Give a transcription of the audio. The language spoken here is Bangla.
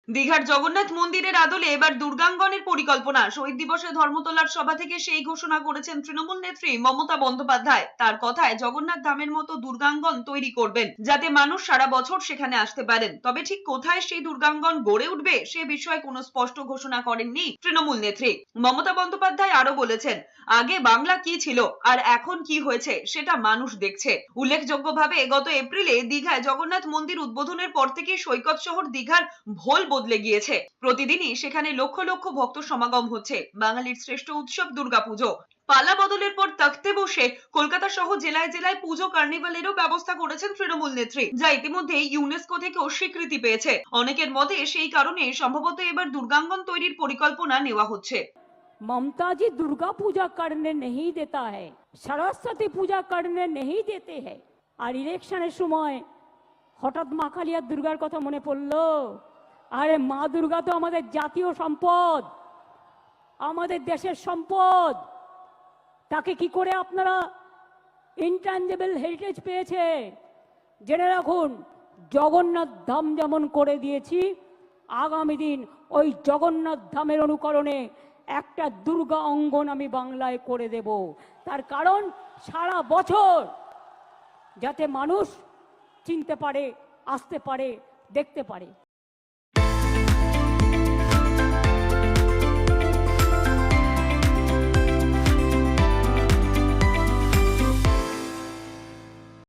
দীঘার জগন্নাথ মন্দিরের আদলে এবার দুর্গাঙ্গনের পরিকল্পনা। শহীদ দিবসে ধর্মতলার সভা থেকে সেই ঘোষণা করেছেন তৃণমূল নেত্রী মমতা বন্দ্যোপাধ্যায়। তার কথায় জগন্নাথ ধামের মতো দুর্গাঙ্গন তৈরি করবেন যাতে মানুষ সারা বছর সেখানে আসতে পারেন। তবে ঠিক কোথায় সেই দুর্গাঙ্গন গড়ে উঠবে সে বিষয়ে কোনো স্পষ্ট ঘোষণা করেননি তৃণমূল নেত্রী। মমতা বন্দ্যোপাধ্যায় আরো বলেছেন, আগে বাংলা কি ছিল আর এখন কি হয়েছে সেটা মানুষ দেখছে। উল্লেখযোগ্যভাবে গত এপ্রিলে দীঘায় জগন্নাথ মন্দির উদ্বোধনের পর থেকে সৈকত শহর দীঘার ভোল বদলে গিয়েছে। প্রতিদিনই সেখানে লক্ষ লক্ষ ভক্ত সমাগম হচ্ছে। বাঙালির শ্রেষ্ঠ উৎসব দুর্গাপুজো। পালা বদলের পর তখ্তে বসে কলকাতা সহ জেলায় জেলায় পুজো কার্নিভালেরও ব্যবস্থা করেছেন তৃণমূল নেত্রী, যা ইতিমধ্যে ইউনেস্কো থেকেও স্বীকৃতি পেয়েছে। অনেকের মতে সেই কারণে সম্ভবত এবার দুর্গাঙ্গন তৈরির পরিকল্পনা নেওয়া হচ্ছে। ममता जी दुर्गा पूजा करने नहीं देता है, सरस्वती पूजा करने नहीं देते हैं। और इलेक्शনের সময় হঠাৎ মা কালিয়ার দুর্গার কথা মনে পড়লো। আরে মা দুর্গা তো আমাদের জাতীয় সম্পদ, আমাদের দেশের সম্পদ। তাকে কি করে আপনারা ইনট্যাঞ্জেবল হেরিটেজ পেয়েছে? জেনে রাখুন, জগন্নাথ ধাম যেমন করে দিয়েছি, আগামী দিন ওই জগন্নাথ ধামের অনুকরণে একটা দুর্গা অঙ্গন আমি বাংলায় করে দেব। তার কারণ সারা বছর যাতে মানুষ চিনতে পারে, আসতে পারে, দেখতে পারে।